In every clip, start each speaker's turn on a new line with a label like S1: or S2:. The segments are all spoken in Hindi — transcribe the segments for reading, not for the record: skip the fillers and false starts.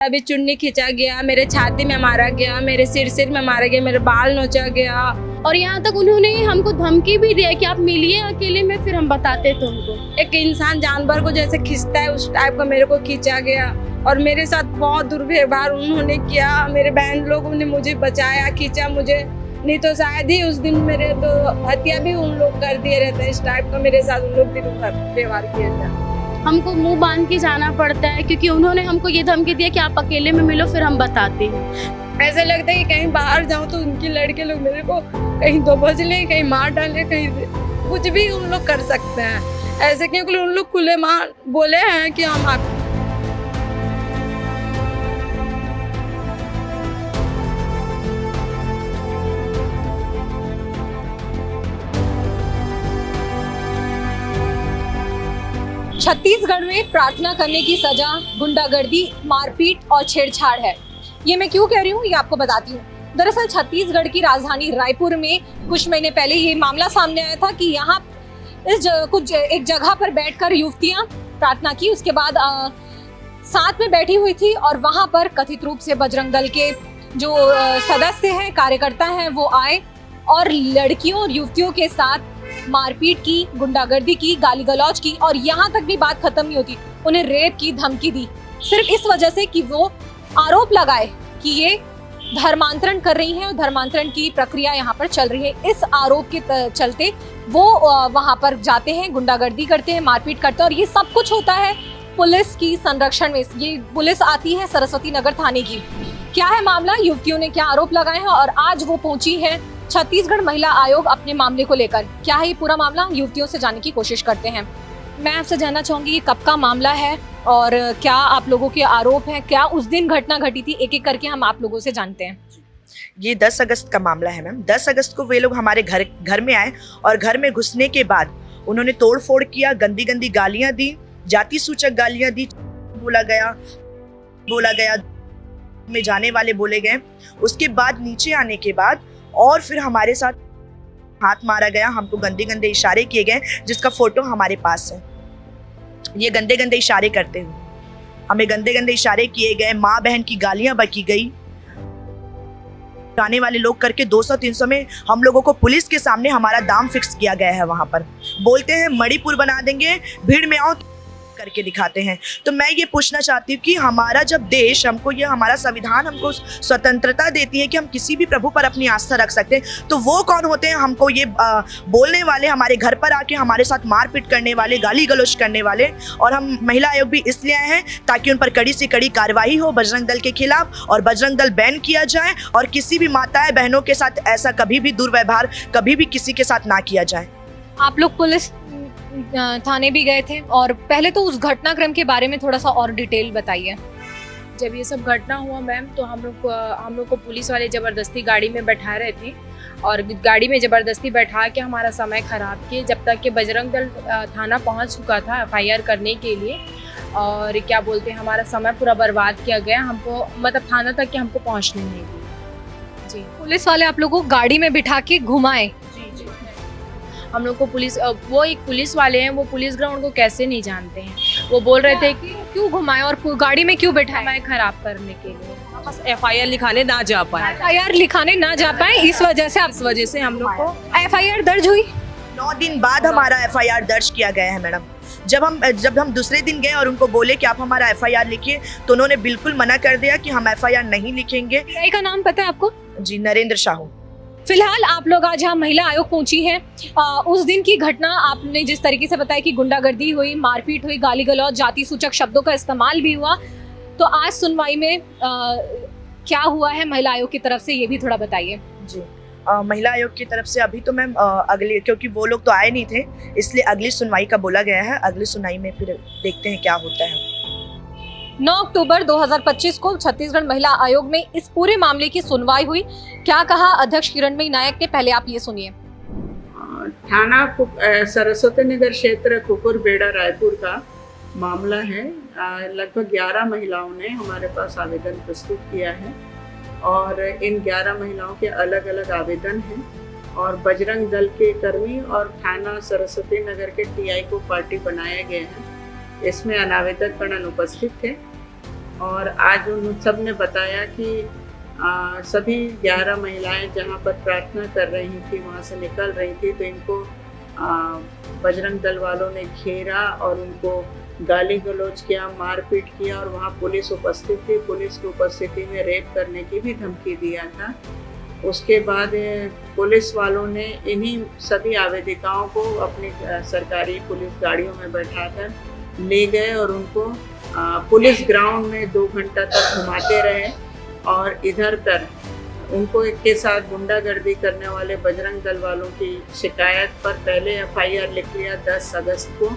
S1: अभी चुन्नी खींचा गया, मेरे छाती में मारा गया, मेरे सिर में मारा गया, मेरे बाल नोचा गया।
S2: और यहाँ तक उन्होंने हमको धमकी भी दिया कि आप मिलिए अकेले में, फिर हम बताते तुमको।
S1: एक इंसान जानवर को जैसे खींचता है उस टाइप का मेरे को खींचा गया और मेरे साथ बहुत दुर्व्यवहार उन्होंने किया। मेरे बहन लोगों ने मुझे बचाया, खींचा मुझे, नहीं तो शायद ही उस दिन मेरे तो हत्या भी उन लोग कर दिए रहते। इस टाइप का मेरे साथ उन लोग व्यवहार किया था।
S2: हमको मुंह बांध के जाना पड़ता है क्योंकि उन्होंने हमको ये धमकी दिया कि आप अकेले में मिलो, फिर हम बताते हैं।
S1: ऐसा लगता है कि कहीं बाहर जाऊं तो उनके लड़के लोग मेरे को कहीं दबोच ले, कहीं मार डाले, कहीं कुछ भी उन लोग कर सकते हैं। ऐसे क्योंकि उन लोग खुले मार बोले हैं कि हम आप
S3: छत्तीसगढ़ में प्रार्थना करने की सजा गुंडागर्दी, मारपीट और छेड़छाड़ है। ये मैं क्यों कह रही हूँ, ये आपको बताती हूँ। दरअसल छत्तीसगढ़ की राजधानी रायपुर में कुछ महीने पहले ये मामला सामने आया था कि यहाँ कुछ एक जगह पर बैठकर युवतियां प्रार्थना की, उसके बाद साथ में बैठी हुई थी और वहां पर कथित रूप से बजरंग दल के जो सदस्य हैं, कार्यकर्ता हैं, वो आए और लड़कियों और युवतियों के साथ मारपीट की, गुंडागर्दी की, गाली गलौज की और यहाँ तक भी बात खत्म नहीं होती, उन्हें रेप की धमकी दी, सिर्फ इस वजह से कि वो आरोप लगाए कि ये धर्मांतरण कर रही हैं और धर्मांतरण की प्रक्रिया यहाँ पर चल रही है। इस आरोप के चलते वो वहाँ पर जाते हैं, गुंडागर्दी करते हैं, मारपीट करते हैं और ये सब कुछ होता है पुलिस की संरक्षण में। ये पुलिस आती है सरस्वती नगर थाने की। क्या है मामला, युवतियों ने क्या आरोप लगाए हैं और आज वो पहुंची है छत्तीसगढ़ महिला आयोग अपने मामले को लेकर। क्या है ये पूरा मामला, युवतियों से जानने की कोशिश करते हैं। मैं आपसे जानना चाहूंगी ये कब का मामला है और क्या आप लोगों के आरोप हैं, क्या उस दिन घटना घटी थी, एक एक करके हम आप लोगों से जानते हैं।
S4: ये 10 अगस्त का मामला है मैम। 10 अगस्त को वे लोग हमारे घर में आए और घर में घुसने के बाद उन्होंने तोड़ फोड़ किया, गंदी गंदी गालियां दी, जाति सूचक गालियां दी, बोला गया में जाने वाले बोले गए। उसके बाद नीचे आने के बाद और फिर हमारे साथ हाथ मारा गया, हमको गंदे गंदे इशारे किए गए, जिसका फोटो हमारे पास है। ये गंदे गंदे इशारे करते हुए हमें गंदे गंदे इशारे किए गए, माँ बहन की गालियां बकी गई। आने वाले लोग करके 200-300 में हम लोगों को पुलिस के सामने हमारा दाम फिक्स किया गया है। वहां पर बोलते हैं मणिपुर बना देंगे, भीड़ में आओ करके दिखाते हैं। तो मैं ये पूछना चाहती हूँ कि हमारा जब देश हमको ये हमारा संविधान हमको स्वतंत्रता देती है कि हम किसी भी प्रभु पर अपनी आस्था रख सकते हैं, तो वो कौन होते हैं हमको ये बोलने वाले, हमारे घर पर आके हमारे साथ मारपीट करने वाले, गाली गलौज करने वाले। और हम महिला आयोग भी इसलिए आए हैं ताकि उन पर कड़ी से कड़ी कार्रवाई हो बजरंग दल के खिलाफ और बजरंग दल बैन किया जाए और किसी भी माताएं बहनों के साथ ऐसा कभी भी दुर्व्यवहार कभी भी किसी के साथ ना किया जाए।
S3: आप लोग पुलिस थाने भी गए थे और पहले तो उस घटनाक्रम के बारे में थोड़ा सा और डिटेल बताइए।
S1: जब ये सब घटना हुआ मैम तो हम लोग को पुलिस वाले ज़बरदस्ती गाड़ी में बैठा रहे थे और गाड़ी में ज़बरदस्ती बैठा के हमारा समय ख़राब किए, जब तक कि बजरंग दल थाना पहुंच चुका था FIR करने के लिए। और क्या बोलते हैं, हमारा समय पूरा बर्बाद किया गया, हमको मतलब थाना तक के हमको पहुँचने नहीं दिया। जी,
S3: पुलिस वाले आप लोगों को गाड़ी में बिठा के घुमाए।
S1: हम लोग को पुलिस, वो एक पुलिस वाले हैं, वो पुलिस ग्राउंड को कैसे नहीं जानते हैं। वो बोल रहे थे कि
S3: क्यों घुमाए और गाड़ी में क्यों बैठाए?
S1: समय खराब करने के लिए,
S5: बस FIR लिखाने ना जा पाए,
S3: FIR लिखाने ना जा पाए, इस वजह से हम लोग को FIR दर्ज हुई।
S4: 9 दिन बाद हमारा FIR दर्ज किया गया है मैडम। जब हम दूसरे दिन गए और उनको बोले कि आप हमारा FIR लिखिए, तो उन्होंने बिल्कुल मना कर दिया कि हम FIR नहीं लिखेंगे।
S3: का नाम पता है आपको?
S4: जी, नरेंद्र साहू।
S3: फिलहाल आप लोग आज यहाँ महिला आयोग पहुंची हैं। उस दिन की घटना आपने जिस तरीके से बताया कि गुंडागर्दी हुई, मारपीट हुई, गाली गलौज, जाति सूचक शब्दों का इस्तेमाल भी हुआ, तो आज सुनवाई में क्या हुआ है महिला आयोग की तरफ से, ये भी थोड़ा बताइए।
S4: जी, महिला आयोग की तरफ से अभी तो मैम अगले, क्योंकि वो लोग तो आए नहीं थे, इसलिए अगली सुनवाई का बोला गया है। अगली सुनवाई में फिर देखते हैं क्या होता है।
S3: 9 अक्टूबर 2025 को छत्तीसगढ़ महिला आयोग में इस पूरे मामले की सुनवाई हुई। क्या कहा अध्यक्ष किरणमयी नायक ने, पहले आप ये सुनिए।
S6: थाना सरस्वती नगर क्षेत्र कुकुरबेड़ा रायपुर का मामला है। लगभग 11 महिलाओं ने हमारे पास आवेदन प्रस्तुत किया है और इन 11 महिलाओं के अलग अलग आवेदन हैं और बजरंग दल के कर्मी और थाना सरस्वती नगर के TI को पार्टी बनाया गया है। इसमें अनावेदक गण अनुपस्थित थे और आज उन सब ने बताया कि सभी 11 महिलाएं जहां पर प्रार्थना कर रही थी वहां से निकल रही थी, तो इनको बजरंग दल वालों ने घेरा और उनको गाली गलौज किया, मारपीट किया और वहाँ पुलिस उपस्थित थी। पुलिस की उपस्थिति में रेप करने की भी धमकी दिया था। उसके बाद पुलिस वालों ने इन्हीं सभी आवेदिकाओं को अपनी सरकारी पुलिस गाड़ियों में बैठाकर ले गए और उनको पुलिस ग्राउंड में 2 घंटा तक घुमाते रहे और इधर कर उनको के साथ गुंडागर्दी करने वाले बजरंग दल वालों की शिकायत पर पहले FIR लिख लिया 10 अगस्त को,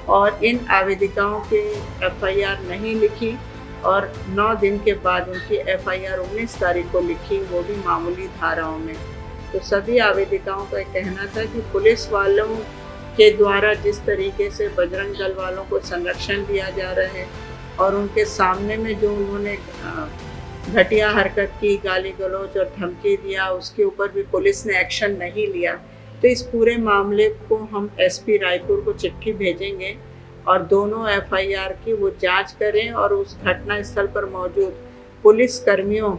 S6: और इन आवेदिकाओं के FIR नहीं लिखी और 9 दिन के बाद उनकी FIR 19 तारीख को लिखी, वो भी मामूली धाराओं में। तो सभी आवेदिकाओं का कहना था कि पुलिस वालों के द्वारा जिस तरीके से बजरंग दल वालों को संरक्षण दिया जा रहा है और उनके सामने में जो उन्होंने घटिया हरकत की, गाली गलौज और धमकी दिया, उसके ऊपर भी पुलिस ने एक्शन नहीं लिया। तो इस पूरे मामले को हम SP रायपुर को चिट्ठी भेजेंगे और दोनों FIR की वो जांच करें और उस घटना स्थल पर मौजूद पुलिस कर्मियों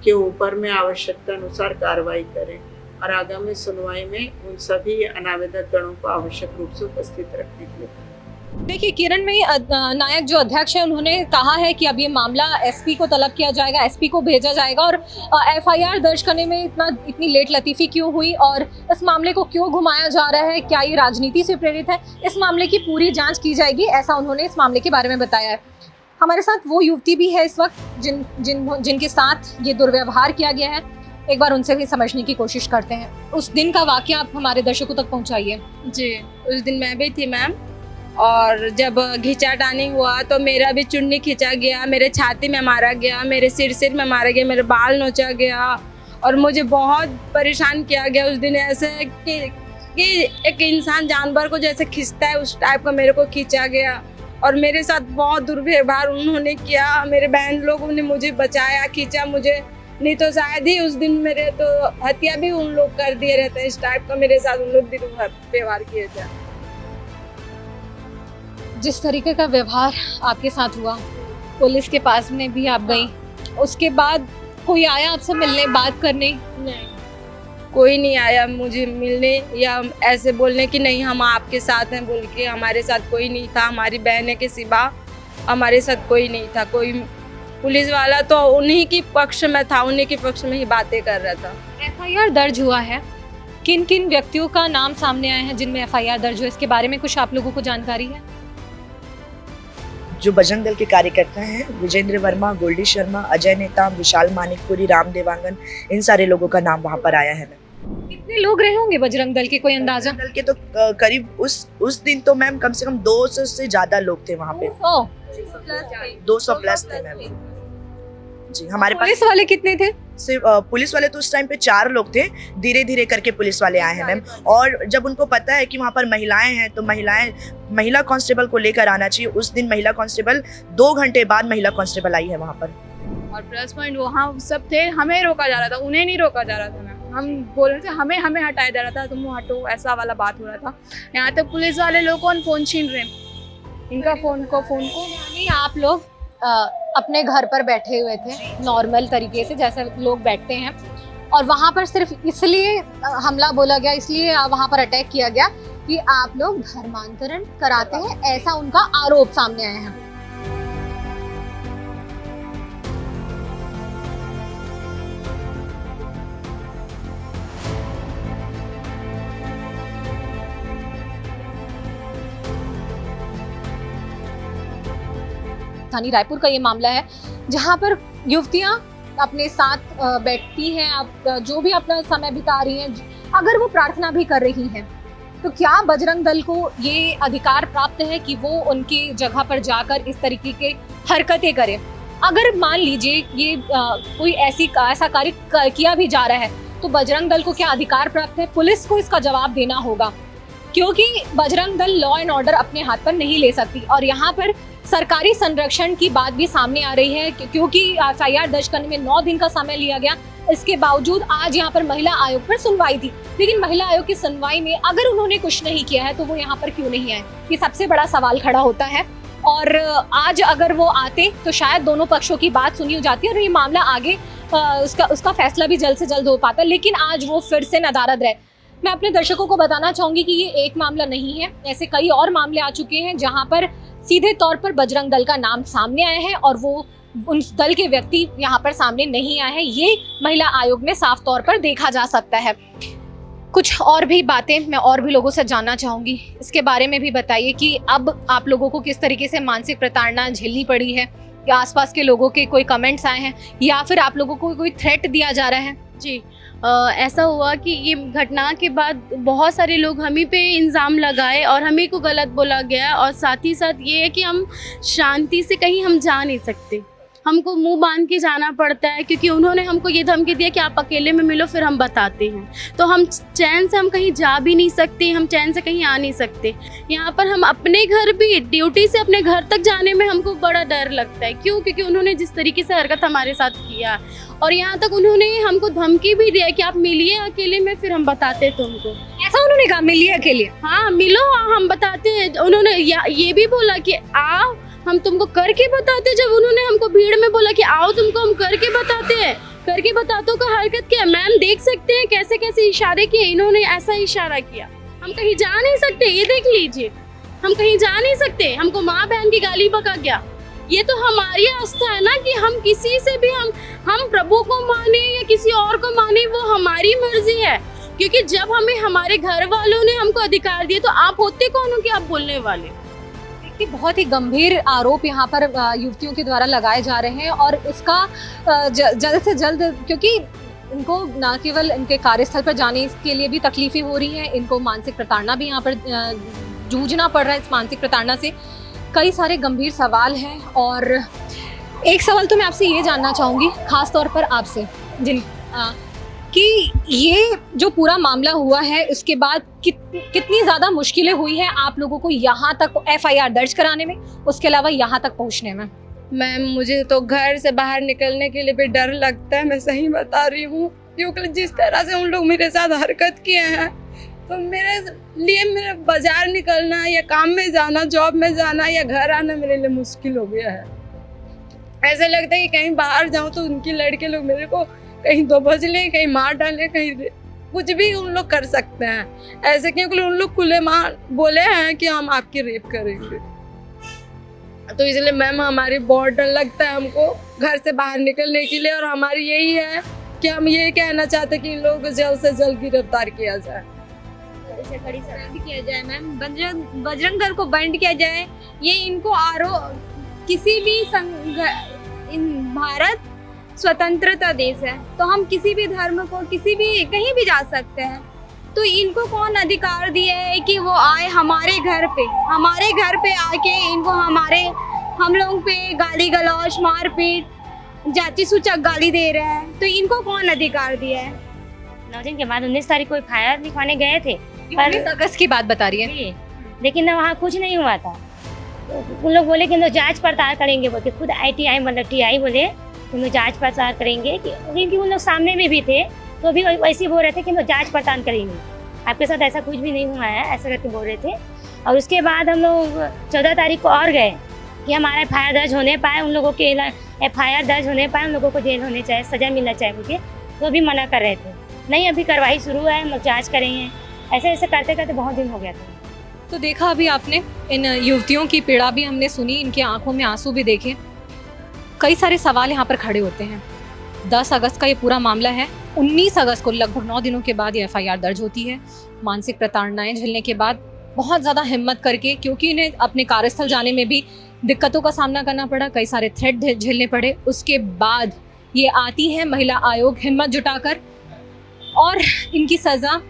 S6: के ऊपर में आवश्यकता अनुसार कार्रवाई करें और आगामी सुनवाई में उन सभी अनावेदक गणों को आवश्यक रूप से उपस्थित रखने के लिए।
S3: देखिए, किरण में नायक जो अध्यक्ष है उन्होंने कहा है कि अब ये मामला SP को तलब किया जाएगा, SP को भेजा जाएगा और FIR दर्ज करने में इतनी लेट लतीफ़ी क्यों हुई और इस मामले को क्यों घुमाया जा रहा है, क्या ये राजनीति से प्रेरित है, इस मामले की पूरी जांच की जाएगी, ऐसा उन्होंने इस मामले के बारे में बताया है। हमारे साथ वो युवती भी है इस वक्त जिनके साथ ये दुर्व्यवहार किया गया है। एक बार उनसे भी समझने की कोशिश करते हैं। उस दिन का वाकया आप हमारे दर्शकों तक पहुँचाइए।
S2: जी, उस दिन मैं भी थी मैम, और जब घिंचाटानी हुआ तो मेरा भी चुन्नी खींचा गया, मेरे छाती में मारा गया, मेरे सिर में मारा गया, मेरे बाल नोचा गया और मुझे बहुत परेशान किया गया उस दिन। ऐसे कि एक इंसान जानवर को जैसे खींचता है उस टाइप का मेरे को खींचा गया और मेरे साथ बहुत दुर्व्यवहार उन्होंने किया। मेरे बहन लोगों ने मुझे बचाया, खींचा मुझे, नहीं तो शायद ही उस दिन मेरे तो हत्या भी उन लोग कर दिए रहते। इस टाइप का मेरे साथ उन लोग व्यवहार किए थे।
S3: जिस तरीके का व्यवहार आपके साथ हुआ, पुलिस के पास में भी आप गई, उसके बाद कोई आया आपसे मिलने, बात करने?
S2: नहीं, कोई नहीं आया मुझे मिलने या ऐसे बोलने कि नहीं हम आपके साथ हैं बोल के। हमारे साथ कोई नहीं था, हमारी बहन के सिवा हमारे साथ कोई नहीं था। कोई पुलिस वाला तो उन्हीं के पक्ष में था, उन्हीं के पक्ष में ही बातें कर रहा था।
S3: FIR दर्ज हुआ है, किन किन व्यक्तियों का नाम सामने आए हैं जिनमें FIR दर्ज हुआ, इसके बारे में कुछ आप लोगों को जानकारी है?
S4: जो बजरंग दल के कार्यकर्ता हैं, विजेंद्र वर्मा, गोल्डी शर्मा, अजय नेताम, विशाल मानिकपुरी, राम देवांगन, इन सारे लोगों का नाम वहाँ पर आया है। मैम,
S3: कितने लोग रहे होंगे बजरंग दल के, कोई अंदाजा?
S4: बजरंग दल के तो करीब उस दिन तो मैम कम से कम 200 से ज्यादा लोग थे वहाँ पे। 200 प्लस थे मैम जी। हमारे पास
S3: पुलिस वाले कितने थे?
S4: सिर्फ पुलिस वाले तो उस टाइम पे 4 लोग थे, धीरे धीरे करके पुलिस वाले आए हैं मैम। और जब उनको पता है कि वहाँ पर महिलाएं हैं तो महिला कांस्टेबल को लेकर आना चाहिए। उस दिन महिला कांस्टेबल 2 घंटे बाद महिला कांस्टेबल आई है वहाँ पर।
S7: और प्लस पॉइंट वहाँ सब थे, हमें रोका जा रहा था, उन्हें नहीं रोका जा रहा था मैम। हम बोल रहे थे हमें हटाया जा रहा था, तुम हटो, ऐसा वाला बात हो रहा था। यहाँ तक पुलिस वाले लोग कौन फ़ोन छीन रहे हैं इनका फ़ोन को।
S3: यानी आप लोग अपने घर पर बैठे हुए थे नॉर्मल तरीके से जैसे लोग बैठते हैं और वहाँ पर सिर्फ इसलिए हमला बोला गया, इसलिए वहाँ पर अटैक किया गया कि आप लोग धर्मांतरण कराते हैं, ऐसा उनका आरोप सामने आया है। राजधानी रायपुर का ये मामला है जहां पर युवतियां अपने साथ बैठती हैं, आप जो भी अपना समय बिता रही हैं, अगर वो प्रार्थना भी कर रही हैं तो क्या बजरंग दल को ये अधिकार प्राप्त है कि वो उनकी जगह पर जाकर इस तरीके के हरकतें करें? अगर मान लीजिए ये कोई ऐसा कार्य किया भी जा रहा है तो बजरंग दल को क्या अधिकार प्राप्त है? पुलिस को इसका जवाब देना होगा क्योंकि Bajrang Dal law and order अपने हाथ पर नहीं ले सकती। और यहाँ पर सरकारी संरक्षण की बात भी सामने आ रही है क्योंकि FIR दर्ज करने में 9 दिन का समय लिया गया। इसके बावजूद आज यहाँ पर महिला आयोग पर सुनवाई थी, लेकिन महिला आयोग की सुनवाई में अगर उन्होंने कुछ नहीं किया है तो वो यहाँ पर क्यों नहीं आए, ये सबसे बड़ा सवाल खड़ा होता है। और आज अगर वो आते तो शायद दोनों पक्षों की बात सुनी हो जाती और ये मामला आगे उसका फैसला भी जल्द से जल्द हो पाता, लेकिन आज वो फिर से नदारद रहे। मैं अपने दर्शकों को बताना चाहूँगी कि ये एक मामला नहीं है, ऐसे कई और मामले आ चुके हैं जहाँ पर सीधे तौर पर बजरंग दल का नाम सामने आया है और वो उन दल के व्यक्ति यहाँ पर सामने नहीं आए हैं। ये महिला आयोग में साफ तौर पर देखा जा सकता है। कुछ और भी बातें मैं और भी लोगों से जानना चाहूँगी, इसके बारे में भी बताइए कि अब आप लोगों को किस तरीके से मानसिक प्रताड़ना झेलनी पड़ी है, या आसपास के लोगों के कोई कमेंट्स आए हैं, या फिर आप लोगों को कोई थ्रेट दिया जा रहा है?
S8: जी ऐसा हुआ कि ये घटना के बाद बहुत सारे लोग हम ही पे इल्ज़ाम लगाए और हम ही को गलत बोला गया, और साथ ही साथ ये है कि हम शांति से कहीं हम जा नहीं सकते, हमको मुंह बांध के जाना पड़ता है, क्योंकि उन्होंने हमको ये धमकी दिया कि आप अकेले में मिलो फिर हम बताते हैं। तो हम चैन से हम कहीं जा भी नहीं सकते, हम चैन से कहीं आ नहीं सकते। यहाँ पर हम अपने घर भी ड्यूटी से अपने घर तक जाने में हमको बड़ा डर लगता है। क्यों? क्योंकि उन्होंने जिस तरीके से हरकत हमारे साथ किया, और यहाँ तक उन्होंने हमको धमकी भी दिया कि आप मिलिए अकेले में फिर हम बताते तुमको।
S3: ऐसा उन्होंने कहा मिलिए अकेले?
S8: हाँ मिलो, हम बताते हैं। उन्होंने ये भी बोला कि आओ हम तुमको करके बताते। जब उन्होंने हमको भीड़ में बोला कि आओ तुमको हम करके बताते हैं, करके बतातों का हरकत क्या मैम देख सकते हैं कैसे कैसे इशारे किए इन्होंने, ऐसा इशारा किया। हम कहीं जा नहीं सकते, ये देख लीजिए, हम कहीं जा नहीं सकते, हमको माँ बहन की गाली बका गया। ये तो हमारी आस्था है ना कि हम किसी से भी हम प्रभु को माने या किसी और को माने, वो हमारी मर्जी है। क्योंकि जब हमें हमारे घर वालों ने हमको अधिकार दिए तो आप होते कौन हो कि आप बोलने वाले?
S3: कि बहुत ही गंभीर आरोप यहाँ पर युवतियों के द्वारा लगाए जा रहे हैं और इसका जल्द से जल्द, क्योंकि इनको न केवल इनके कार्यस्थल पर जाने के लिए भी तकलीफें हो रही हैं, इनको मानसिक प्रताड़ना भी यहाँ पर जूझना पड़ रहा है। इस मानसिक प्रताड़ना से कई सारे गंभीर सवाल हैं और एक सवाल तो मैं आपसे ये जानना चाहूँगी, खास तौर पर आपसे कि ये जो पूरा मामला हुआ है उसके बाद कितनी ज़्यादा मुश्किलें हुई हैं आप लोगों को यहाँ तक FIR दर्ज कराने में, उसके अलावा यहाँ तक पहुँचने में?
S2: मैम मुझे तो घर से बाहर निकलने के लिए भी डर लगता है, मैं सही बता रही हूँ। क्योंकि जिस तरह से उन लोग मेरे साथ हरकत किए हैं तो मेरे लिए मेरा बाजार निकलना या काम में जाना, जॉब में जाना या घर आना मेरे लिए मुश्किल हो गया है। ऐसे लगता है कि कहीं बाहर जाऊँ तो उनकी लड़के लोग मेरे को कहीं दबोच लें, कहीं मार डालें, कहीं कुछ भी उन लोग कर सकते हैं ऐसे, क्योंकि उन लोग खुले मार बोले हैं कि हम आपकी रेप करेंगे। तो इसलिए मैम हमारी बहुत डर लगता है हमको घर से बाहर निकलने के लिए, और हमारी यही है कि हम ये कहना चाहते हैं कि इन लोगों को जल्द से जल्द गिरफ्तार किया जाए।
S7: किया जाए मैम, बजरंग दल को बंद किया जाए। ये इनको किसी भी भारत स्वतंत्रता देश है, तो हम किसी भी धर्म को किसी भी कहीं भी जा सकते हैं। तो इनको कौन अधिकार दिए है कि वो आए हमारे घर पे आके इनको हम लोगों पे गाली गलौज मारपीट जाति सूचक गाली दे रहे हैं? तो इनको कौन अधिकार दिया है?
S9: 9 दिन के बाद 19 तारीख को FIR लिखवाने गए थे,
S3: 19 अगस्त की बात बता रही है,
S9: लेकिन वहाँ कुछ नहीं हुआ था। उन लोग बोले कि हम लोग जाँच पड़ताल करेंगे, बोलते खुद ITI मतलब TI बोले हम लोग जाँच पड़ताल करेंगे, क्योंकि उन लोग सामने में भी थे तो भी वैसे ही बोल रहे थे कि हम लोग जाँच पड़ताल करेंगे, आपके साथ ऐसा कुछ भी नहीं हुआ है, ऐसा करके बोल रहे थे। और उसके बाद हम लोग 14 तारीख को और गए कि हमारा FIR दर्ज होने पाए, उन लोगों के FIR दर्ज होने पाए, उन लोगों को जेल होने चाहिए, सज़ा मिलना चाहिए मुझे, तो भी मना कर रहे थे। नहीं अभी कार्रवाई शुरू है, हम लोग जाँच करेंगे, ऐसे ऐसे करते करते बहुत दिन हो गया था।
S3: तो देखा अभी आपने, इन युवतियों की पीड़ा भी हमने सुनी, इनकी आंखों में आंसू भी देखे। कई सारे सवाल यहाँ पर खड़े होते हैं। 10 अगस्त का ये पूरा मामला है, 19 अगस्त को लगभग 9 दिनों के बाद ये FIR दर्ज होती है। मानसिक प्रताड़नाएं झेलने के बाद बहुत ज़्यादा हिम्मत करके, क्योंकि इन्हें अपने कार्यस्थल जाने में भी दिक्कतों का सामना करना पड़ा, कई सारे थ्रेट झेलने पड़े, उसके बाद ये आती है महिला आयोग हिम्मत जुटाकर, और इनकी सज़ा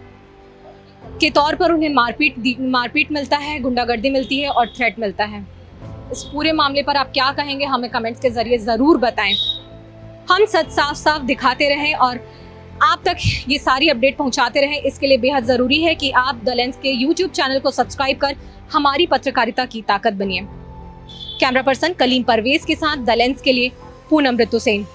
S3: के तौर पर उन्हें मारपीट मिलता है, गुंडागर्दी मिलती है और थ्रेट मिलता है। इस पूरे मामले पर आप क्या कहेंगे, हमें कमेंट्स के ज़रिए ज़रूर बताएं। हम सच साफ साफ दिखाते रहें और आप तक ये सारी अपडेट पहुंचाते रहें। इसके लिए बेहद ज़रूरी है कि आप द लेंस के YouTube चैनल को सब्सक्राइब कर हमारी पत्रकारिता की ताकत बनिए। कैमरा पर्सन कलीम परवेज़ के साथ द लेंस के लिए पूनम ऋतु सेन।